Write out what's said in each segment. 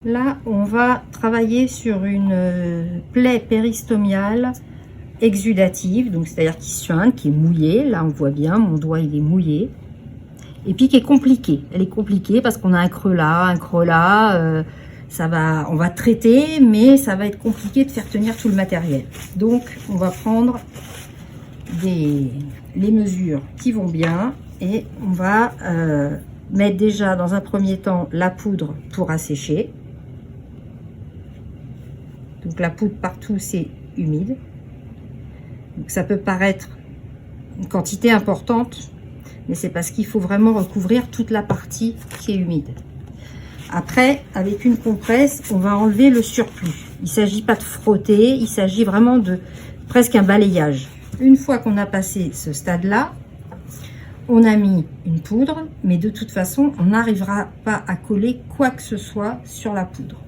Là, on va travailler sur une plaie péristomiale exudative, donc c'est-à-dire qui suinte, qui est mouillée. Là, on voit bien, mon doigt il est mouillé. Et puis qui est compliquée. Elle est compliquée parce qu'on a un creux là, on va traiter, mais ça va être compliqué de faire tenir tout le matériel. Donc, on va prendre les mesures qui vont bien et on va mettre déjà dans un premier temps la poudre pour assécher. Donc la poudre partout, c'est humide. Donc ça peut paraître une quantité importante, mais c'est parce qu'il faut vraiment recouvrir toute la partie qui est humide. Après, avec une compresse, on va enlever le surplus. Il ne s'agit pas de frotter, il s'agit vraiment de presque un balayage. Une fois qu'on a passé ce stade-là, on a mis une poudre, mais de toute façon, on n'arrivera pas à coller quoi que ce soit sur la poudre.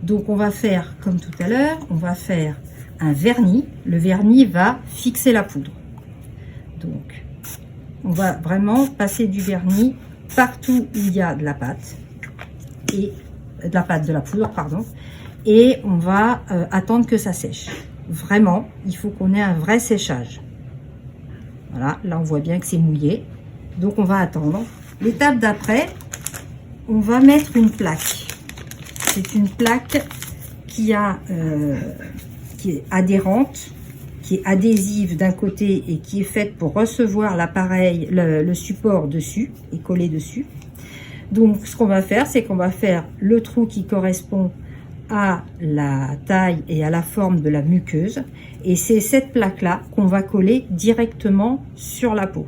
Donc on va faire comme tout à l'heure, on va faire un vernis. Le vernis va fixer la poudre. Donc on va vraiment passer du vernis partout où il y a de la pâte et de la poudre, pardon. Et on va attendre que ça sèche. Vraiment, il faut qu'on ait un vrai séchage. Voilà, là on voit bien que c'est mouillé. Donc on va attendre. L'étape d'après, on va mettre une plaque. C'est une plaque qui est adhérente, qui est adhésive d'un côté et qui est faite pour recevoir l'appareil, le support dessus et coller dessus. Donc ce qu'on va faire, c'est qu'on va faire le trou qui correspond à la taille et à la forme de la muqueuse. Et c'est cette plaque-là qu'on va coller directement sur la peau.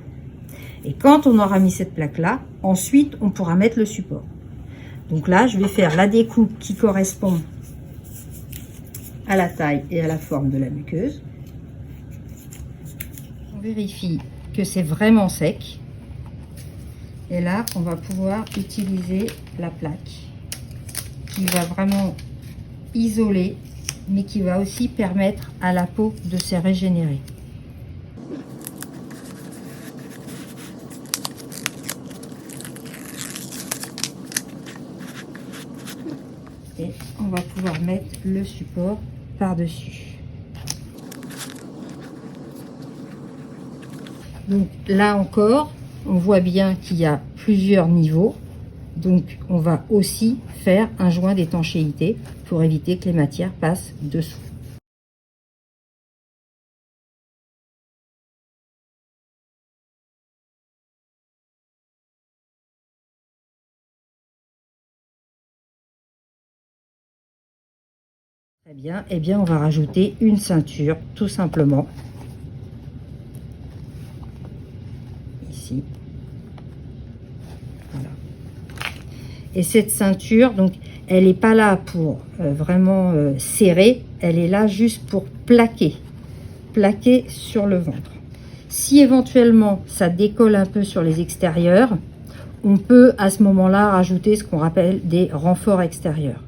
Et quand on aura mis cette plaque-là, ensuite on pourra mettre le support. Donc là, je vais faire la découpe qui correspond à la taille et à la forme de la muqueuse. On vérifie que c'est vraiment sec. Et là, on va pouvoir utiliser la plaque qui va vraiment isoler, mais qui va aussi permettre à la peau de se régénérer. Et on va pouvoir mettre le support par-dessus. Donc là encore, on voit bien qu'il y a plusieurs niveaux. Donc on va aussi faire un joint d'étanchéité pour éviter que les matières passent dessous. Très bien, et bien on va rajouter une ceinture tout simplement. Ici. Voilà. Et cette ceinture, donc, elle n'est pas là pour vraiment serrer, elle est là juste pour plaquer sur le ventre. Si éventuellement ça décolle un peu sur les extérieurs, on peut à ce moment-là rajouter ce qu'on appelle des renforts extérieurs.